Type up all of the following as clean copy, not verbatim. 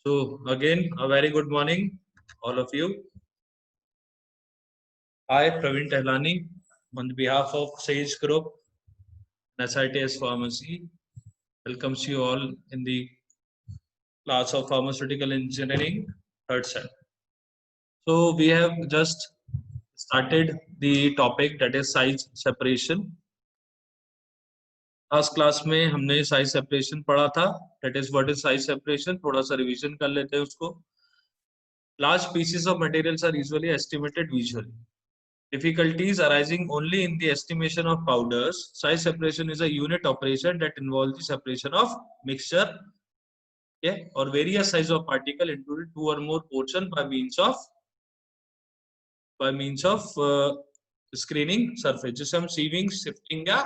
So again, a very good morning, all of you. I, Praveen Tehlani, on behalf of Sage Group, SITS Pharmacy, welcomes you all in the class of Pharmaceutical Engineering, third sem. So we have just started the topic that is size separation. Last class में हमने size separation पढ़ा था. That is what is size separation. थोड़ा सा revision कर लेते हैं उसको. Large pieces of materials are usually estimated visually. Difficulties arising only in the estimation of powders. Size separation is a unit operation that involves the separation of mixture, or various size of particle into two or more portion by means of screening surface, जिसे हम sieving, sifting या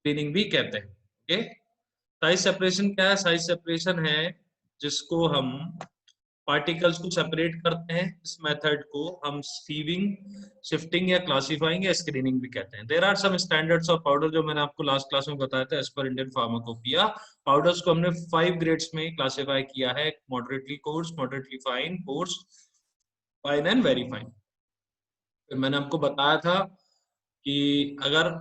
screening भी कहते हैं. Okay, size separation क्या है? Size separation है जिसको हम पार्टिकल्स को सेपरेट करते हैं. इस मेथड को हम सीविंग, शिफ्टिंग या क्लासिफाइंग या स्क्रीनिंग भी कहते हैं. There are some standards of powder जो मैंने आपको लास्ट क्लास में बताया था. As per Indian pharmacopoeia, powders को हमने 5 ग्रेड्स में क्लासिफाई किया है. Moderately course, moderately fine, course, fine and very fine. मैंने आपको बताया था कि अगर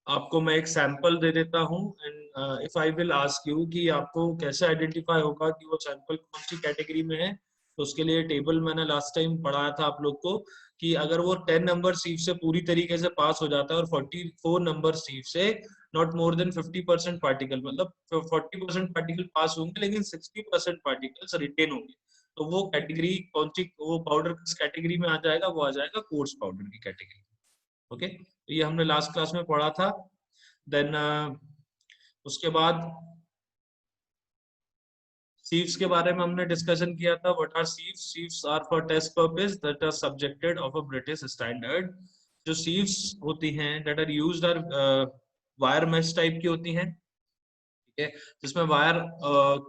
आपको मैं एक सैंपल दे देता हूं and if I will ask you कि आपको कैसे आइडेंटिफाई होगा कि वो सैंपल कौन सी कैटेगरी में है, तो उसके लिए टेबल मैंने लास्ट टाइम पढ़ाया था आप लोग को कि अगर वो 10 नंबर सीव से पूरी तरीके से पास हो जाता है और 44 नंबर सीव से नॉट मोर देन 50% पार्टिकल, मतलब 40% पार्टिकल पास होंगे लेकिन 60% पार्टिकल्स रिटेन होंगे, तो वो कैटेगरी कौन सी, वो पाउडर किस कैटेगरी में आ जाएगा? वो आ जाएगा कोर्स पाउडर की कैटेगरी. ओके, तो ये हमने लास्ट क्लास में पढ़ा था. देन उसके बाद सीव्स के बारे में हमने डिस्कशन किया था. What are sieves? Sieves are for test purpose that are subjected of a British standard. जो सीव्स होती हैं that are used are wire mesh type की होती हैं, ठीक है, जिसमें वायर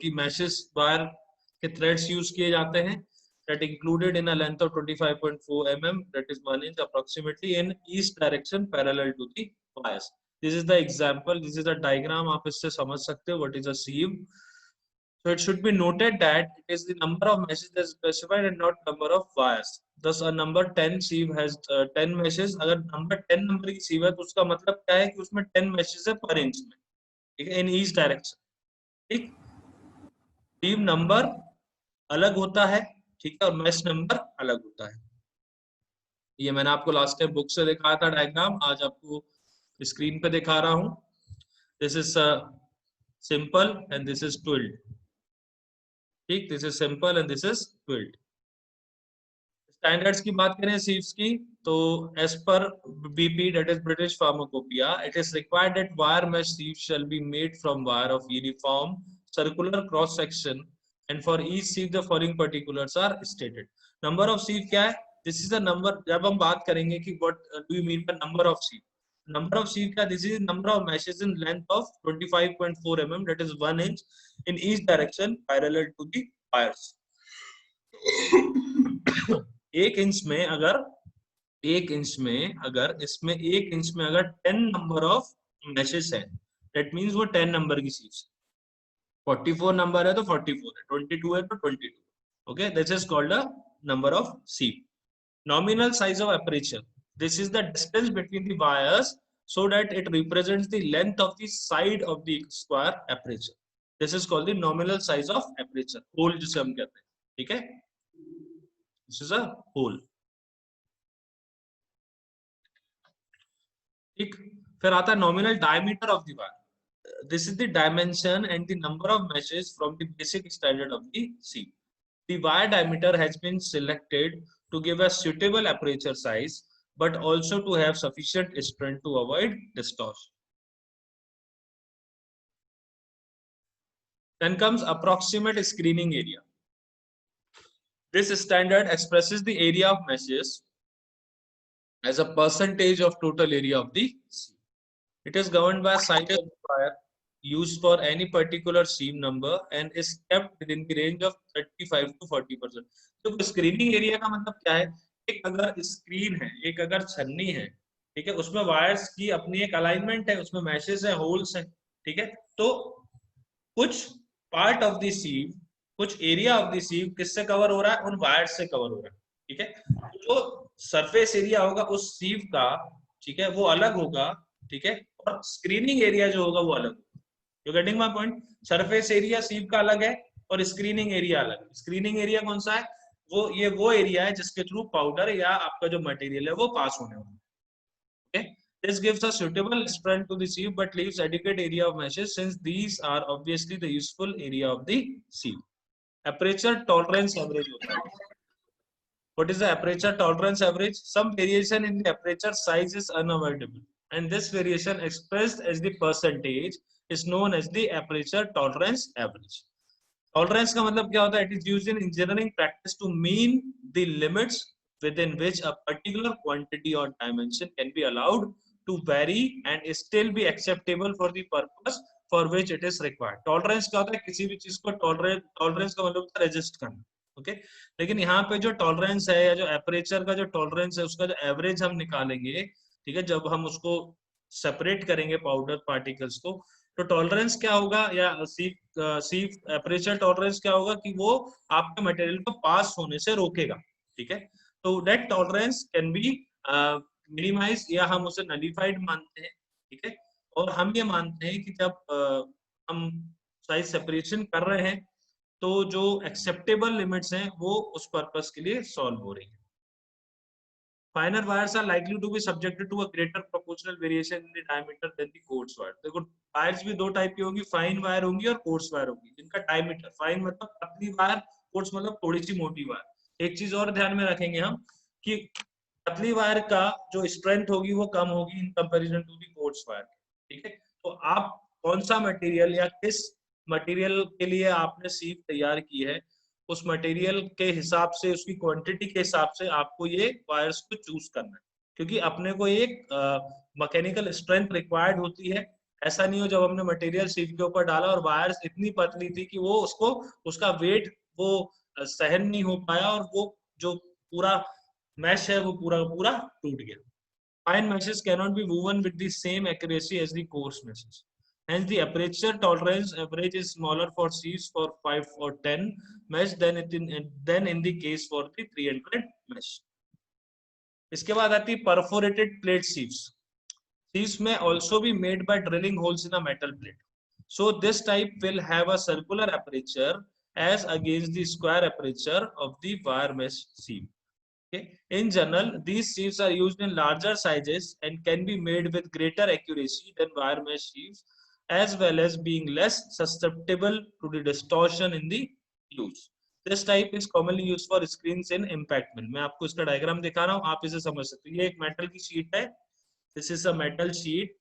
की मैशेस, वायर के थ्रेड्स यूज किए जाते हैं. that included in a length of 25.4 mm, that is 1 inch approximately, in each direction parallel to the wires. This is the example, this is the diagram. आप इससे समझ सकते हो what is a sieve. So it should be noted that it is the number of meshes that is specified and not number of wires. Thus a number 10 sieve has 10 meshes. अगर number 10 number की sieve है तो उसका मतलब क्या है कि उसमें 10 meshes है per inch में, ठीक है, in each direction. ठीक, sieve नंबर अलग होता है, ठीक है, और मैश नंबर अलग होता है. ये मैंने आपको लास्ट टाइम बुक से दिखाया था डायग्राम, आज आपको स्क्रीन पे दिखा रहा हूं. This is simple and this is twilled. ठीक, this is simple and this is twilled. Standards की बात करें सीव्स की, तो as per BP, that is British Pharmacopoeia, it is required that wire mesh sieve shall be made from wire of uniform circular cross section and for each sieve the following particulars are stated. Number of sieve क्या है? This is the number. जब हम बात करेंगे कि what do you mean by number of sieve, number of sieve क्या? This is number of meshes in length of 25.4 mm, that is 1 inch, in each direction parallel to the wires. एक inch में अगर इसमें 1 inch में अगर 10 number of meshes है, that means वो 10 number की सीव है. 44 नंबर है तो 44 है, 22 है तो 22. Okay, this is called a number of sieve. Nominal size of aperture. This is the distance between the wires so that it represents the length of the side of the square aperture. This is called the nominal size of aperture. Hole जिसे हम कहते हैं, ठीक है? This is a hole. ठीक, फिर आता है nominal diameter of the wire. This is the dimension and the number of meshes from the basic standard of the sieve. The wire diameter has been selected to give a suitable aperture size, but also to have sufficient strength to avoid distortion. Then comes approximate screening area. This standard expresses the area of meshes as a percentage of total area of the sieve. It is governed by size of the wire used for any particular sieve number and is kept within the range of 35 to 40%. तो screening area का मतलब क्या है? एक अगर screen है, एक अगर छन्नी है, ठीक है, उसमें वायर्स की अपनी एक अलाइनमेंट है, उसमें मैशेस है, होल्स है, ठीक है, तो कुछ पार्ट ऑफ द सीव, कुछ एरिया ऑफ द सीव किससे कवर हो रहा है, उन वायर से कवर हो रहा है, ठीक है। तो जो सरफेस एरिया होगा उस सीव का, ठीक है, वो अलग होगा, ठीक है, और स्क्रीनिंग एरिया जो होगा वो अलग। You getting my point? Surface area sieve का अलग है और स्क्रीनिंग एरिया अलग है। स्क्रीनिंग एरिया कौन सा है? वो एरिया है जिसके थ्रू पाउडर या आपका जो मटेरियल है वो पास होने वाला है। Okay? This gives a suitable strength to the sieve but leaves adequate area of meshes since these are obviously the useful area of the sieve. Aperture tolerance average होता है. What is the aperture tolerance average? Some variation in the aperture size is unavoidable, and this variation expressed as the percentage is known as the aperture tolerance average. Tolerance का मतलब क्या होता है? It is used in engineering practice to mean the limits within which a particular quantity or dimension can be allowed to vary and still be acceptable for the purpose for which it is required. Tolerance क्या होता है? किसी भी चीज को tolerance का मतलब होता है resist करना, ओके okay? लेकिन यहाँ पे जो टॉलरेंस है या जो एपरेचर का जो टॉलरेंस है उसका जो एवरेज हम निकालेंगे, ठीक है, जब हम उसको सेपरेट करेंगे पाउडर पार्टिकल्स को, तो टॉलरेंस क्या होगा या सीव एपरेचर टॉलरेंस क्या होगा कि वो आपके मटेरियल को पास होने से रोकेगा, ठीक है। तो that tolerance can be minimise या हम उसे नलिफाइड मानते हैं, ठीक है। और हम ये मानते हैं कि जब हम साइज सेपरेशन कर रहे हैं तो जो एक्सेप्टेबल लिमिट्स हैं वो उस पर्पस के लिए सॉल्व हो रही है। Finer wires are likely to be subjected to a greater proportional variation in the diameter than the coarse wire. देखो वायर्स भी दो टाइप की होगी, फाइन वायर होंगी और कोर्स वायर होगी, जिनका डायमीटर, फाइन मतलब पतली वायर, कोर्स मतलब थोड़ी सी मोटी वायर। एक चीज और ध्यान में रखेंगे हम कि पतली वायर का जो स्ट्रेंथ होगी वो कम होगी in comparison to the coarse wire, ठीक है। तो आप कौन सा मटेरियल या किस मटेरियल के लिए आपने सीव तैयार की है, उस मटेरियल के हिसाब से, उसकी क्वांटिटी के हिसाब से आपको ये वायर्स को चूज करना है, क्योंकि अपने को एक मैकेनिकल स्ट्रेंथ रिक्वायर्ड होती है। ऐसा नहीं हो जब हमने मटेरियल सीव के ऊपर डाला और वायर्स इतनी पतली थी कि वो उसको उसका वेट वो सहन नहीं हो पाया और वो जो पूरा मैश है वो पूरा पूरा टूट गया। Fine meshes cannot be woven with the same accuracy as the coarse meshes. Hence, the aperture tolerance average is smaller for sieves for 5 or 10 mesh than in the case for the 300 mesh. इसके बाद आती है perforated plate sieves. Sieves may also be made by drilling holes in a metal plate. So this type will have a circular aperture as against the square aperture of the wire mesh sieve. Okay. In general, these sieves are used in larger sizes and can be made with greater accuracy than wire mesh sieves, as well as being less susceptible to the distortion in the use. This type is commonly used for screens in impact mill. मैं आपको इसका diagram दिखा रहा हूँ, आप इसे समझ सकते हो। ये एक मेटल की शीट है, this is a metal sheet,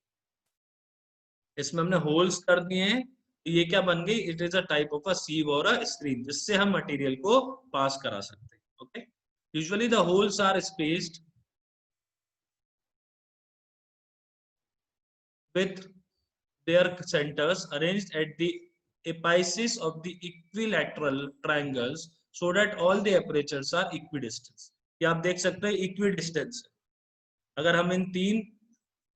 इसमें हमने होल्स कर दिए हैं, ये क्या बन गई? It is a type of a sieve और अ स्क्रीन, जिससे हम मटेरियल को पास करा सकते हैं, okay. Usually the holes are spaced with their centers arranged at the apices of the equilateral triangles so that all the apertures are equidistant. ये आप देख सकते हैं equidistant। अगर हम इन तीन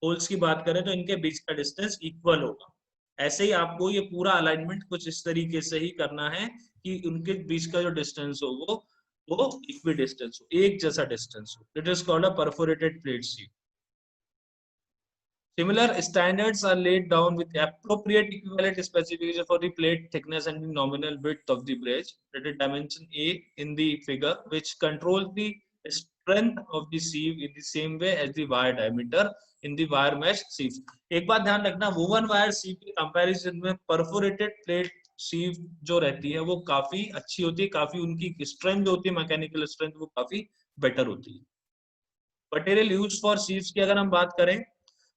होल्स की बात करें तो इनके बीच का डिस्टेंस इक्वल होगा। ऐसे ही आपको ये पूरा अलाइनमेंट कुछ इस तरीके से ही करना है कि उनके बीच का जो डिस्टेंस हो वो इक्विडिस्टेंस हो, एक जैसा डिस्टेंस हो। It is called a perforated plate sieve. Similar standards are laid down with appropriate equivalent specification for the plate thickness and the nominal width of the bridge. That is dimension A in the figure, which controls the strength of the sieve in the same way as the wire diameter in the wire mesh sieve. एक बात ध्यान रखना, woven wire सीव के comparison में perforated plate सीव जो रहती है वो काफी अच्छी होती है, काफी उनकी स्ट्रेंथ जो होती है, मैकेनिकल स्ट्रेंथ, वो काफी बेटर होती है। मटेरियल यूज फॉर सीव्स की अगर हम बात करें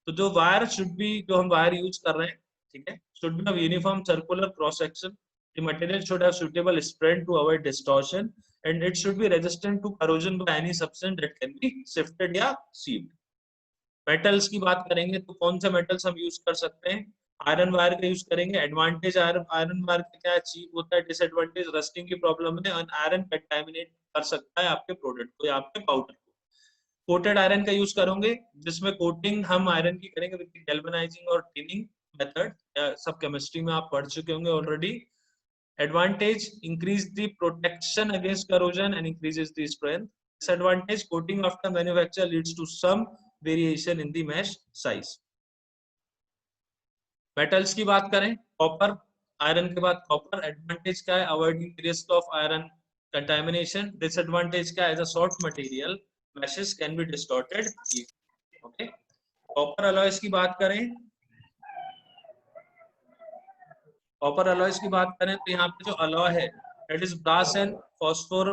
तो जो वायर शुड बी, जो हम वायर यूज कर रहे हैं, ठीक है, should be of uniform circular cross section, the material should have suitable strength to avoid distortion and it should be resistant to corrosion by any substance that can be shifted या sieved. Metals की बात करेंगे तो कौन से metals हम use कर सकते हैं? आयरन वायर का यूज करेंगे। एडवांटेज आयरन वायर का क्या है? चीप होता है। डिसएडवांटेज रस्टिंग की प्रॉब्लम है और आयरन कंटामिनेट कर सकता है आपके प्रोडक्ट को या आपके पाउडर को। कोटेड आयरन का यूज करोगे जिसमें कोटिंग हम आयरन की करेंगे विद गैल्वेनाइजिंग और टिनिंग, मेथड, सब केमिस्ट्री में आप पढ़ चुके होंगे already. Advantage, increase the protection against corrosion and increases the strength. Disadvantage, coating after manufacture leads to some variation in the mesh size. Metals की बात करें, कॉपर, आयरन के बाद कॉपर. एडवांटेज क्या है? Avoiding risk of iron contamination. Disadvantage क्या है? As a soft material meshes can be distorted. Okay, copper alloys की बात करें, कॉपर अलॉयज की बात करें तो यहाँ पे जो अलॉय है that is brass and phosphor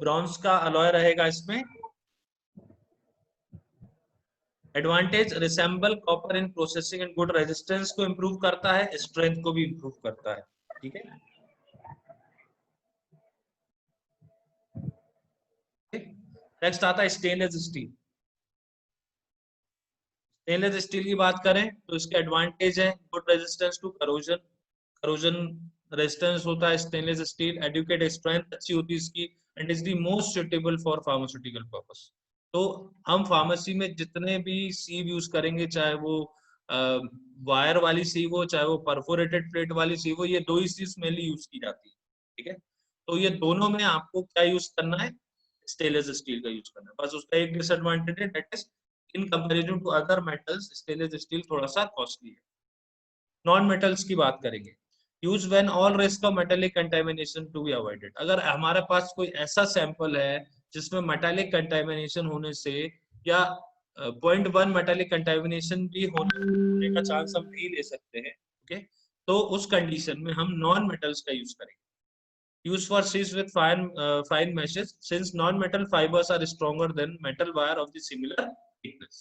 bronze का अलॉय रहेगा इसमें. Advantage, resemble copper in processing and good resistance को इंप्रूव करता है, स्ट्रेंथ को भी इंप्रूव करता है. ठीक है, नेक्स्ट आता है स्टेनलेस स्टील. स्टेनलेस स्टील की बात करें तो इसके एडवांटेज है good resistance to corrosion, corrosion resistance होता है स्टेनलेस स्टील. एडुकेट स्ट्रेंथ अच्छी होती है इसकी, and is the most suitable for pharmaceutical purpose. तो हम फार्मेसी में जितने भी सीव यूज करेंगे, चाहे वो वायर वाली सीव हो, चाहे वो परफोरेटेड प्लेट वाली सीव हो, ये दो ही सीव मेनली यूज की जाती है. ठीक है, तो ये दोनों में आपको क्या यूज करना है? स्टेनलेस स्टील का यूज करना है. बस उसका एक डिसएडवांटेज है, that is in comparison to other metals stainless steel थोड़ा सा कॉस्टली है. नॉन मेटल्स की बात करेंगे. Use when all risk of metallic contamination to be avoided. अगर हमारे पास कोई ऐसा सैंपल है जिसमें मेटालिक कंटामिनेशन होने से या 0.1 मेटालिक कंटामिनेशन भी होने का चांस हम नहीं ले सकते हैं, ओके, तो उस कंडीशन में हम नॉन मेटल्स का यूज करेंगे. Use for sieves with fine meshes since non-metal fibers are stronger than metal wire of the similar thickness.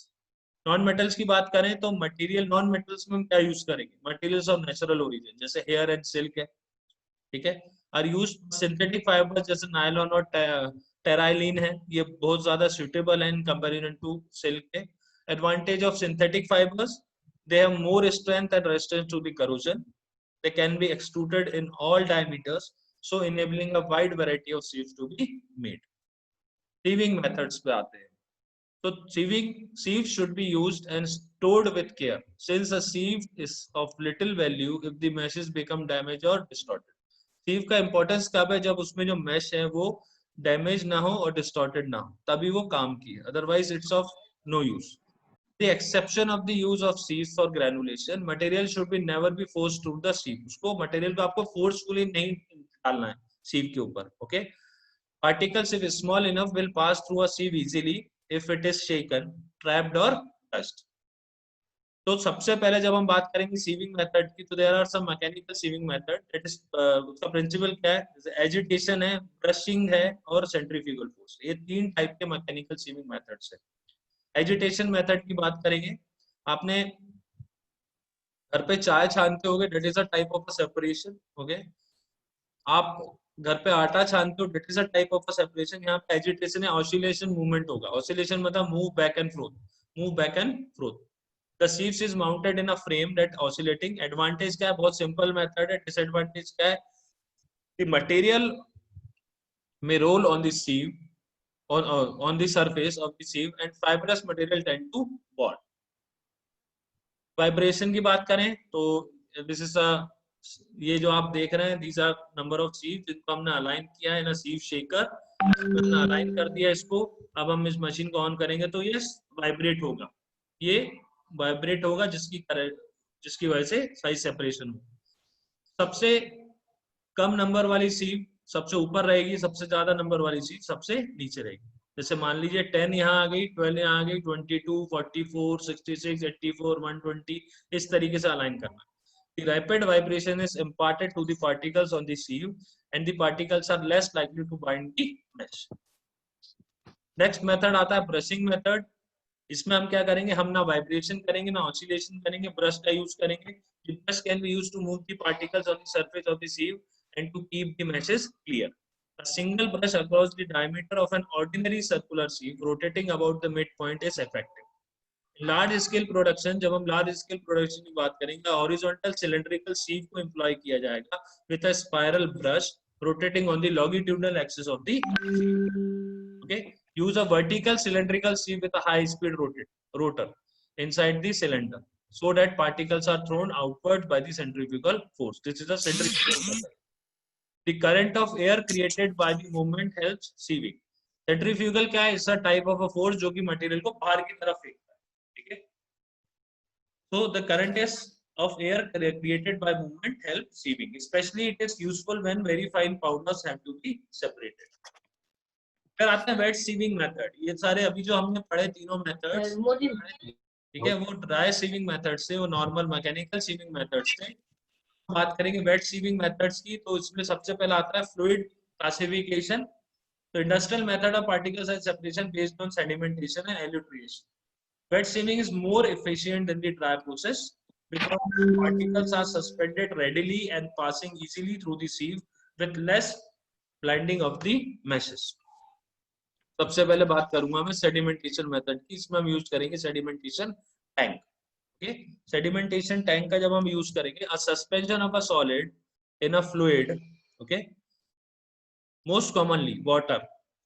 Non metals की बात करें तो मटेरियल नॉन मेटल्स में हम क्या यूज करेंगे? मटेरियल्स ऑफ नेचुरल ओरिजिन जैसे हेयर एंड सिल्क है. ठीक है, और यूज सिंथेटिक फाइबर जैसे नायलॉन और टेराइलिन है, ये बहुत ज्यादा सुटेबल है इन कंपैरिजन टू सिल्क के. Advantage of synthetic fibres, they have more strength and resistance to the corrosion. They can be extruded in all diameters, so enabling a wide variety of sieves to be made. Sieving methods पे आते हैं. So sieve should be used and stored with care since a sieve is of little value if the meshes become damaged or distorted. Sieve का importance कब है? जब उसमें जो mesh है वो damage ना हो और distorted ना हो, तभी वो काम की है, otherwise it's of no use. The exception of the use of sieves for granulation, material should be never be forced through the sieve. उसको material को आपको forcefully नहीं डालना है sieve के ऊपर. Okay, particles if small enough will pass through a sieve easily if it is shaken, trapped or touched. तो सबसे पहले जब हम बात करेंगे सीविंग मेथड की तो there are some mechanical sieving method. That is उसका प्रिंसिपल क्या है? एजिटेशन है, ब्रशिंग है और सेंट्रीफ्यूगल फोर्स. ये तीन टाइप के मैकेनिकल सीविंग मेथड्स है. एजिटेशन मेथड की बात करेंगे, आपने घर पे चाय छानते होगे, that is a type of a separation. Okay, आप घर पे आटा छानते हो, that is a type of a separation. यहाँ पे एजिटेशन है, ऑसिलेशन मूवमेंट होगा. ऑसिलेशन मतलब move back and froth, move back and froth. The sieves is mounted in a frame that oscillating. Advantage क्या है? बहुत सिंपल मेथड है. Disadvantage क्या है? The material may roll on the sieve on the surface of the sieve and fibrous material tend to bond. Vibration की बात करें तो दिस इज अ, ये जो आप देख रहे हैं दीज आर नंबर ऑफ सीव जिनको हमने अलाइन किया है ना सीव शेकर. हमने अलाइन कर दिया इसको. अब हम इस मशीन को ऑन करेंगे तो ये वाइब्रेट होगा, ये वाइब्रेट होगा जिसकी वजह से साइज सेपरेशन हो. सबसे कम नंबर वाली सीव सबसे ऊपर रहेगी, सबसे ज्यादा नंबर वाली सीव सबसे नीचे रहेगी. जैसे मान लीजिए 10 यहाँ आ गई, 12 यहाँ आ गई, 22, 44, 66, 84, 120, इस तरीके से अलाइन करना. The rapid vibration is imparted to the particles on the sieve and the particles are less likely to bind the mesh. Next method आता है brushing method. इसमें हम क्या करेंगे? हम ना वाइब्रेशन करेंगे ना ऑसिलेशन करेंगे, ब्रश का यूज करेंगे. The brush can be used to move the particles on the surface of the sieve and to keep the meshes clear. A single brush across the diameter of an ordinary circular sieve rotating about the midpoint is effective. Large scale production, जब हम large scale production की बात करेंगे, horizontal cylindrical सीव को employ किया जाएगा with a spiral brush rotating on the longitudinal axis of the. Okay, use a vertical cylindrical sieve with a high speed rotor inside the cylinder. so that particles are thrown outward by the centrifugal force. This is a centrifugal method. The current of air created by the movement helps sieving. Centrifugal क्या है? It's a type of a force जो कि material को बाहर की तरफ फेंकता है, ठीक है? So the current is of air created by movement help sieving. Especially it is useful when very fine powders have to be separated. फिर आते हैं वेट सीविंग मेथड. ये सारे अभी जो हमने पढ़े तीनों मेथड्स, ठीक है, वो ड्राई सीविंग मेथड से, वो नॉर्मल मैकेनिकल सीविंग मेथड से. बात करेंगे वेट सीविंग मेथड्स की, तो इसमें सबसे पहला आता है फ्लूइड क्लासिफिकेशन. तो industrial method of particle size separation based on sedimentation and elutriation. Wet sieving is more efficient than the dry process because particles are suspended readily and passing easily through the sieve with less blinding of the meshes. सबसे पहले बात करूंगा मैं sedimentation method की. इसमें हम use करेंगे sedimentation tank. Okay, sedimentation tank का जब हम यूज करेंगे, अ suspension of a solid in a fluid, okay, most commonly water,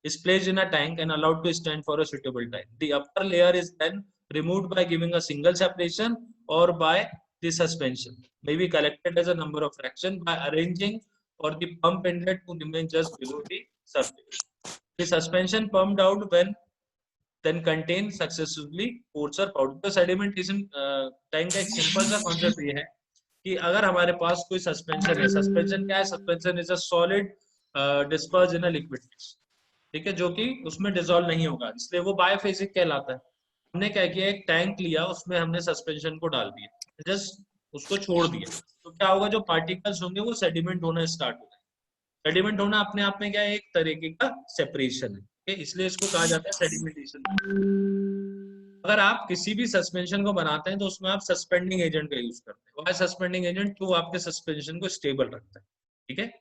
is placed in a tank and allowed to stand for a suitable time. The upper layer is then removed by giving a single separation or by the suspension. May be collected as a number of fraction by arranging for the pump inlet to remain just below the surface. The suspension pumped out when then contain successively pores or powder. तो sedimentation tank का एक simple सा concept ये है कि अगर हमारे पास कोई सस्पेंशन है, सस्पेंशन क्या है? Suspension is a solid disperse in a liquid phase, ठीक है, जो कि उसमें डिसॉल्व नहीं होगा, इसलिए वो बायोफेजिक कहलाता है. हमने क्या किया, एक टैंक लिया, उसमें हमने सस्पेंशन को डाल दिया, जस्ट उसको छोड़ दिया, तो क्या होगा, जो पार्टिकल्स होंगे वो सेडिमेंट होना स्टार्ट हो जाएगा. सेडिमेंट होना अपने आप में क्या है? एक तरीके का सेपरेशन है, इसलिए इसको कहा जाता है सेडिमेंटेशन. अगर आप किसी भी सस्पेंशन को बनाते हैं तो उसमें आप सस्पेंडिंग एजेंट का यूज करते हैं. Why suspending agent? तो आपके सस्पेंशन को स्टेबल रखता है, ठीक है.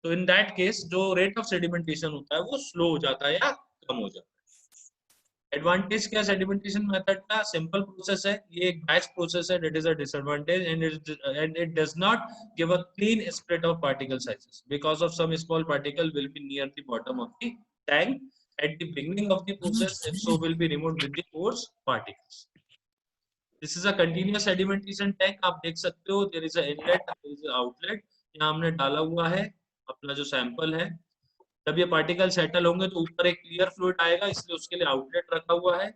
तो इन दैट केस जो रेट ऑफ सेडिमेंटेशन होता है वो स्लो हो जाता है या कम हो जाता है. एडवांटेज क्या सेडिमेंटेशन मेथड का? सिंपल प्रोसेस है, ये एक बैच प्रोसेस है, that is a disadvantage, and it does not give a clean spread of particle sizes because of some small particle will be near the bottom of the tank at the beginning of the process, and so will be removed with the coarse particles. This is a continuous sedimentation tank. आप देख सकते हो, there is a inlet, there is a outlet. यहाँ हमने डाला हुआ है अपना जो सैंपल है. जब ये पार्टिकल सेटल होंगे तो ऊपर एक क्लियर फ्लूइड आएगा, इसलिए उसके लिए आउटलेट रखा हुआ है.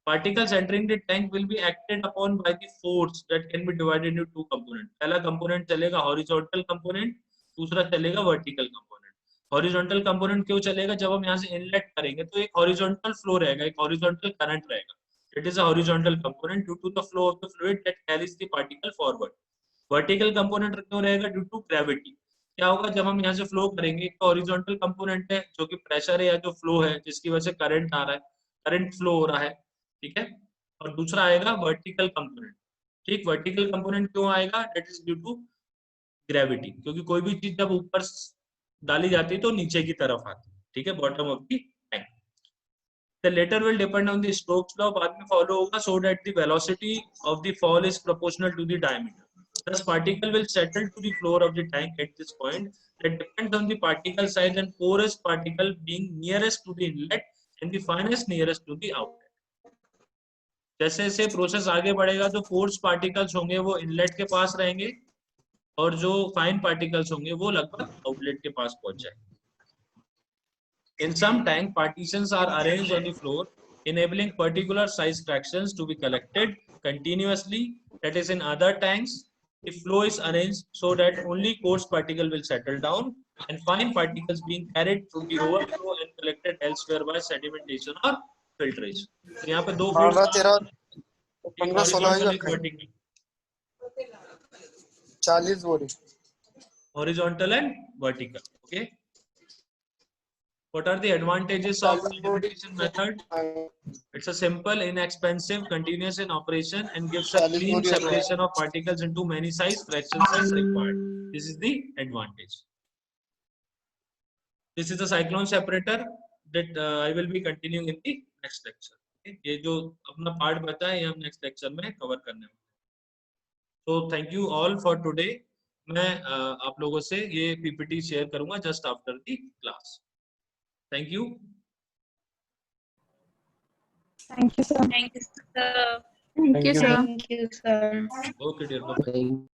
Particles entering the tank will be acted upon by the force that can be divided into two components. पहला component चलेगा horizontal component, दूसरा चलेगा vertical component. हॉरिजॉन्टल कंपोनेंट क्यों चलेगा? जब हम यहाँ से इनलेट करेंगे तो एक हॉरिजॉन्टल फ्लो रहेगा, एक हॉरिजॉन्टल करंट रहेगा. It is a horizontal component due to the flow of the fluid that carries the particle forward. Vertical component क्यों रहेगा? Due to gravity. क्या होगा जब हम यहाँ से फ्लो करेंगे, तो हॉरिजॉन्टल कंपोनेंट है जो कि प्रेशर है या जो फ्लो है जिसकी वजह से करंट आ रहा है, करंट फ्लो हो रहा है, ठीक है. और दूसरा आएगा वर्टिकल कंपोनेंट. ठीक, वर्टिकल कंपोनेंट क्यों आएगा? That is due to gravity, क्योंकि कोई भी चीज जब ऊपर डाली जाती है तो नीचे की तरफ आती है, ठीक है, bottom of the tank. The latter will depend on the Stokes law, बाद में follow होगा, so that the velocity of the fall is proportional to the diameter. Thus, particle will settle to the floor of the tank at this point. That depends on the particle size and poorest particle being nearest to the inlet and the finest nearest to the outlet. जैसे जैसे process आगे बढ़ेगा तो force particles होंगे वो inlet के पास रहेंगे और जो फाइन पार्टिकल्स होंगे वो लगभग आउटलेट के पास पहुंच जाएंगे. In some tank, partitions are arranged on the floor, enabling particular size fractions to be collected continuously. That is, in other tanks, the flow is arranged so that only coarse particle will settle down, and fine particles being carried through the overflow and collected elsewhere by sedimentation or filtration. So, यहाँ पे दो flows, एक horizontal, एक vertical. 40 बोरी. Horizontal and vertical. Okay. What are the advantages of sedimentation method? It's a simple, inexpensive, continuous in operation, and gives a clean separation of particles into many size fractions as required. This is the advantage. This is the cyclone separator that I will be continuing in the next lecture. Okay? ये जो अपना part बचा है ये हम next lecture में cover करने वाले. So thank you all for today. मैं आप लोगों से ये PPT share करूँगा just after the class. Thank you. Thank you, sir. Thank you, sir. Thank you, sir. Thank you, sir. Okay, dear. Bye-bye.